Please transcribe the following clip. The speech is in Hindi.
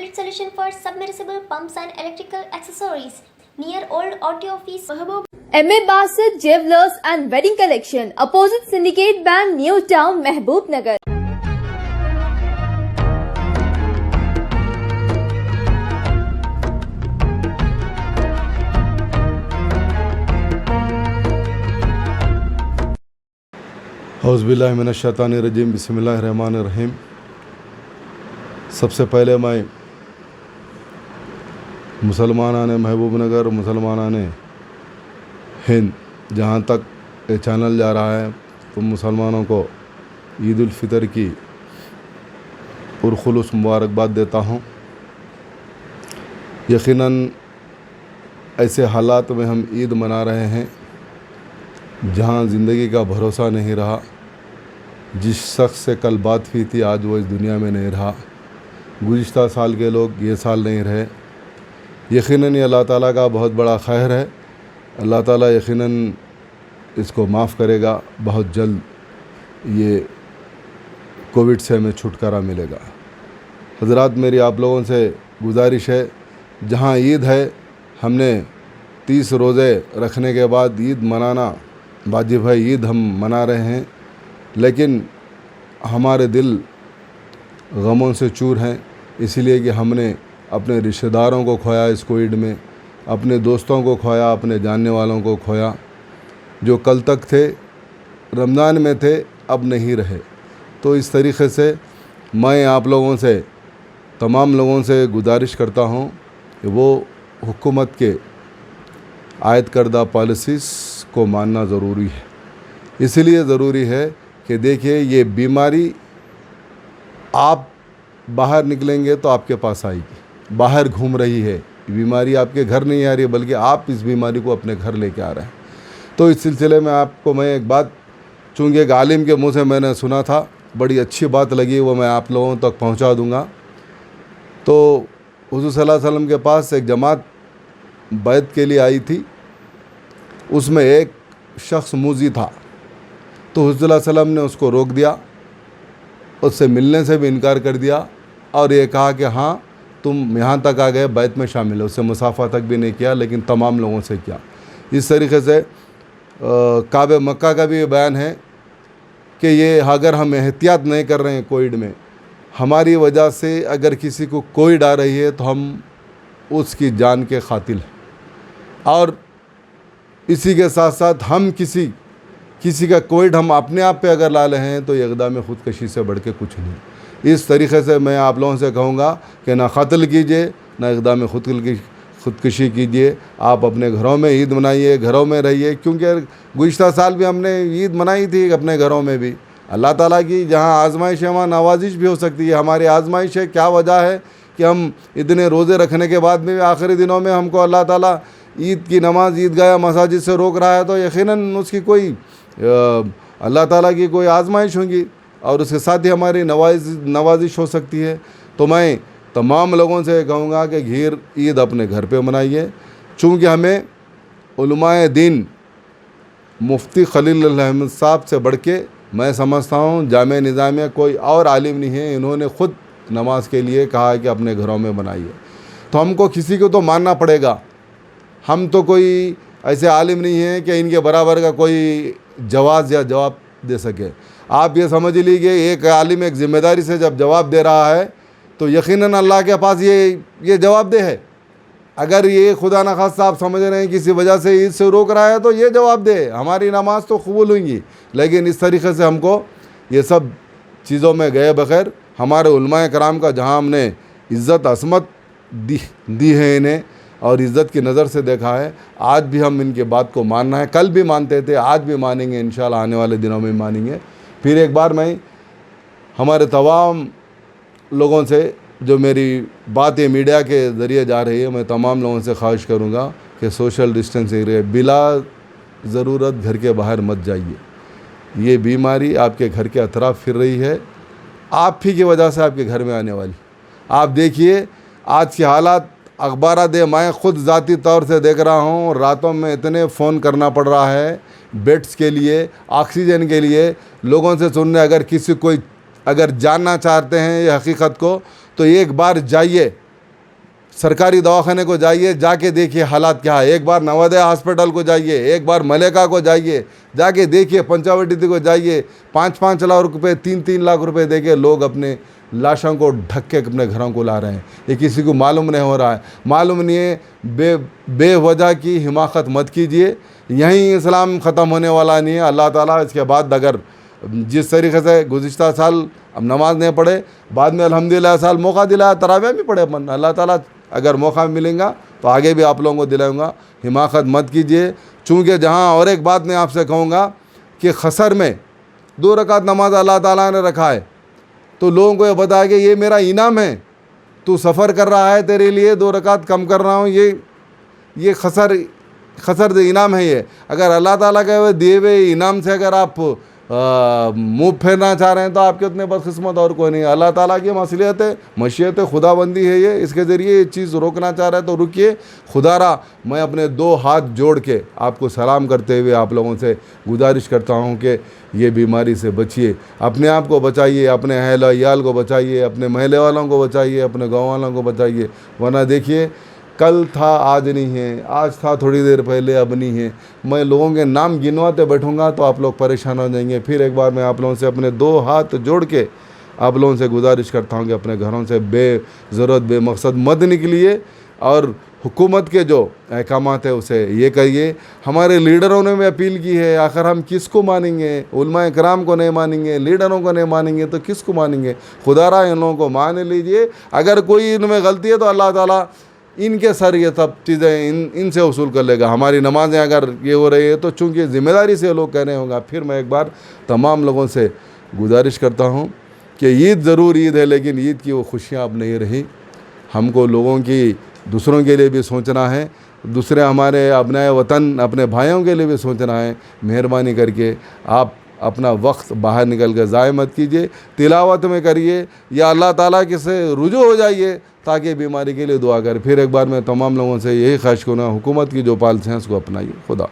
complete solution for submersible pumps and electrical accessories near Old Auto Office, Mahabub. MA Basit Jewelers and Wedding Collection, opposite Syndicate Bank, New Town, Mehboob Nagar. औज़ुबिल्लाहिमिनश्शैतानिर्रजीम बिस्मिल्लाहिर्रहमानिर्रहीम। सबसे पहले मैं मुसलमानाने महबूब नगर, मुसलमानाने हिंद, जहाँ तक ये चैनल जा रहा है, तो मुसलमानों को ईद उल फितर की पुरखुलूस मुबारकबाद देता हूँ। यकीनन ऐसे हालात में हम ईद मना रहे हैं जहाँ ज़िंदगी का भरोसा नहीं रहा। जिस शख्स से कल बात हुई थी आज वो इस दुनिया में नहीं रहा। गुज़िश्ता साल के लोग ये साल नहीं रहे। यकीनन ये अल्लाह ताला का बहुत बड़ा खैर है। अल्लाह ताला यकीनन इसको माफ़ करेगा। बहुत जल्द ये कोविड से हमें छुटकारा मिलेगा। हज़रात, मेरी आप लोगों से गुजारिश है, जहाँ ईद है हमने 30 रोज़े रखने के बाद ईद मनाना वाजिब है। ईद हम मना रहे हैं, लेकिन हमारे दिल गमों से चूर हैं, इसलिए कि हमने अपने रिश्तेदारों को खोया इस कोविड में, अपने दोस्तों को खोया, अपने जानने वालों को खोया। जो कल तक थे, रमज़ान में थे, अब नहीं रहे। तो इस तरीक़े से मैं आप लोगों से, तमाम लोगों से गुजारिश करता हूँ कि वो हुकूमत के आयद करदा पॉलिसीज़ को मानना ज़रूरी है। इसलिए ज़रूरी है कि देखिए, ये बीमारी आप बाहर निकलेंगे तो आपके पास आएगी। बाहर घूम रही है बीमारी, आपके घर नहीं आ रही है, बल्कि आप इस बीमारी को अपने घर लेके आ रहे हैं। तो इस सिलसिले में आपको मैं एक बात, चूँकि एक आलिम के मुँह से मैंने सुना था, बड़ी अच्छी बात लगी, वो मैं आप लोगों तक पहुँचा दूँगा। तो हुज़ूर सल्लल्लाहु अलैहि वसल्लम के पास एक जमात बैत के लिए आई थी, उसमें एक शख्स मूजी था। तो हुज़ूर सल्लल्लाहु अलैहि वसल्लम ने उसको रोक दिया, उससे मिलने से भी इनकार कर दिया और ये कहा कि हाँ, तुम यहाँ तक आ गए, बैत में शामिल हो। उससे मुसाफा तक भी नहीं किया, लेकिन तमाम लोगों से किया। इस तरीके से काबे मक्का का भी बयान है कि ये अगर हम एहतियात नहीं कर रहे हैं कोविड में, हमारी वजह से अगर किसी को कोविड आ रही है तो हम उसकी जान के कातिल हैं। और इसी के साथ साथ हम किसी का कोविड हम अपने आप पे अगर ला रहे हैं तो ये इक़दाम ख़ुदकशी से बढ़ के कुछ नहीं। इस तरीक़े से मैं आप लोगों से कहूँगा कि ना क़त्ल कीजिए, ना इक़दाम ख़ुदकशी कीजिए। आप अपने घरों में ईद मनाइए, घरों में रहिए, क्योंकि गुज़िश्ता साल भी हमने ईद मनाई थी अपने घरों में भी। अल्लाह ताला की जहाँ आज़माइश है वहाँ नवाजिश भी हो सकती है। हमारी आज़माइश है, क्या वजह है कि हम इतने रोज़े रखने के बाद में आखिरी दिनों में हमको अल्लाह ताला ईद की नमाज ईदगाह मसाजिद से रोक रहा है, तो यकीनन उसकी कोई अल्लाह ताला की कोई आज़माइश होगी और उसके साथ ही हमारी नवाजिश हो सकती है। तो मैं तमाम लोगों से कहूँगा कि घीर ईद अपने घर पे मनाइए। चूँकि हमें उलमाए दीन मुफ्ती खलील अहमद साहब से बढ़ के मैं समझता हूँ जामे निज़ामिया कोई और आलिम नहीं है। इन्होंने ख़ुद नमाज के लिए कहा है कि अपने घरों में बनाइए। तो हमको किसी को तो मानना पड़ेगा। हम तो कोई ऐसे आलिम नहीं हैं कि इनके बराबर का कोई जवाब दे सके। आप ये समझ लीजिए, एक आलिम एक ज़िम्मेदारी से जब जवाब दे रहा है तो यकीनन अल्लाह के पास ये जवाबदेह है। अगर ये खुदा न खास्ता आप समझ रहे हैं किसी वजह से ईद से रोक रहा है तो ये जवाब दे, हमारी नमाज तो कबूल होंगी। लेकिन इस तरीक़े से हमको ये सब चीज़ों में गए बग़ैर हमारे उलमाए कराम का जहाँ हमने इज़्ज़त असमत दी है इन्हें और इज़्ज़त की नज़र से देखा है, आज भी हम इनके बात को मानना है। कल भी मानते थे, आज भी मानेंगे, इंशाल्लाह आने वाले दिनों में मानेंगे। फिर एक बार मैं हमारे तमाम लोगों से, जो मेरी बात ये मीडिया के ज़रिए जा रही है, मैं तमाम लोगों से ख्वाहिश करूँगा कि सोशल डिस्टेंसिंग रहे, बिला ज़रूरत घर के बाहर मत जाइए। ये बीमारी आपके घर के अतराफ़ फिर रही है, आप ही की वजह से आपके घर में आने वाली। आप देखिए आज के हालात, अखबार दे, मैं ख़ुद ज़ाती तौर से देख रहा हूँ, रातों में इतने फ़ोन करना पड़ रहा है बेड्स के लिए, ऑक्सीजन के लिए, लोगों से सुनने। अगर किसी कोई अगर जानना चाहते हैं ये हकीकत को तो एक बार जाइए, सरकारी दवाखाने को जाइए, जाके देखिए हालात क्या है। एक बार नवोदय हॉस्पिटल को जाइए, एक बार मलेका को जाइए, जाके देखिए। पंचावटी को जाइए, 5-5 लाख रुपए, 3-3 लाख रुपए देके लोग अपने लाशों को ढक के अपने घरों को ला रहे हैं। ये किसी को मालूम नहीं हो रहा है। मालूम नहीं है, बेवजह की हिमाकत मत कीजिए। यहीं इस्लाम ख़त्म होने वाला नहीं है। अल्लाह ताला इसके बाद अगर जिस तरीके से गुज़िश्ता साल अब नमाज नहीं पढ़े, बाद में अल्हम्दुलिल्लाह साल मौका दिलाया, तरावियाँ भी पढ़े अपन। अल्लाह ताला अगर मौका मिलेगा तो आगे भी आप लोगों को दिलाऊंगा। हिमाकत मत कीजिए। चूँकि जहाँ और एक बात मैं आपसे कहूँगा कि खसर में 2 रकात नमाज अल्लाह ताला ने रखा है, तो लोगों को ये बताया कि ये मेरा इनाम है, तू सफ़र कर रहा है, तेरे लिए 2 रकात कम कर रहा हूँ, ये खसर इनाम है। ये अगर अल्लाह ताला के हुए दिए हुए इनाम से अगर आप मुँह फेरना चाह रहे हैं तो आपके उतने बदकिस्मत और कोई नहीं है। अल्लाह ताला की मशीयत खुदाबंदी है ये, इसके ज़रिए ये चीज़ रोकना चाह रहा है तो रुकिए। खुदारा मैं अपने 2 हाथ जोड़ के आपको सलाम करते हुए आप लोगों से गुजारिश करता हूँ कि ये बीमारी से बचिए, अपने आप को बचाइए, अपने अहल अयाल को बचाइए, अपने महल्ले वालों को बचाइए, अपने गाँव वालों को बचाइए। वरना देखिए, कल था आज नहीं है, आज था थोड़ी देर पहले अब नहीं है। मैं लोगों के नाम गिनवाते बैठूंगा तो आप लोग परेशान हो जाएंगे। फिर एक बार मैं आप लोगों से अपने 2 हाथ जोड़ के आप लोगों से गुजारिश करता हूं कि अपने घरों से बेज़रूरत बेमकसद मत निकलिए और हुकूमत के जो अहकामात है उसे ये करिए। हमारे लीडरों ने भी अपील की है, आखिर हम किसको मानेंगे? उलमाए कराम को नहीं मानेंगे, लीडरों को नहीं मानेंगे तो किसको मानेंगे? खुदारा इन लोगों को मान लीजिए। अगर कोई इनमें गलती है तो अल्लाह ताला इनके सर ये सब चीज़ें इनसे वसूल कर लेगा। हमारी नमाज़ें अगर ये हो रही है तो चूँकि ज़िम्मेदारी से लोग कह रहे होंगे। फिर मैं एक बार तमाम लोगों से गुजारिश करता हूँ कि ईद ज़रूर ईद है, लेकिन ईद की वो खुशियाँ अब नहीं रही। हमको लोगों की दूसरों के लिए भी सोचना है, दूसरे हमारे अपने वतन अपने भाइयों के लिए भी सोचना है। मेहरबानी करके आप अपना वक्त बाहर निकल कर ज़ाय मत कीजिए, तिलावत में करिए या अल्लाह ताला के से रुजू हो जाइए ताकि बीमारी के लिए दुआ करें। फिर एक बार मैं तमाम लोगों से यही ख्वाहिश करूँगा, हुकूमत की जो पॉलिसी हैं उसको अपनाइए। खुदा।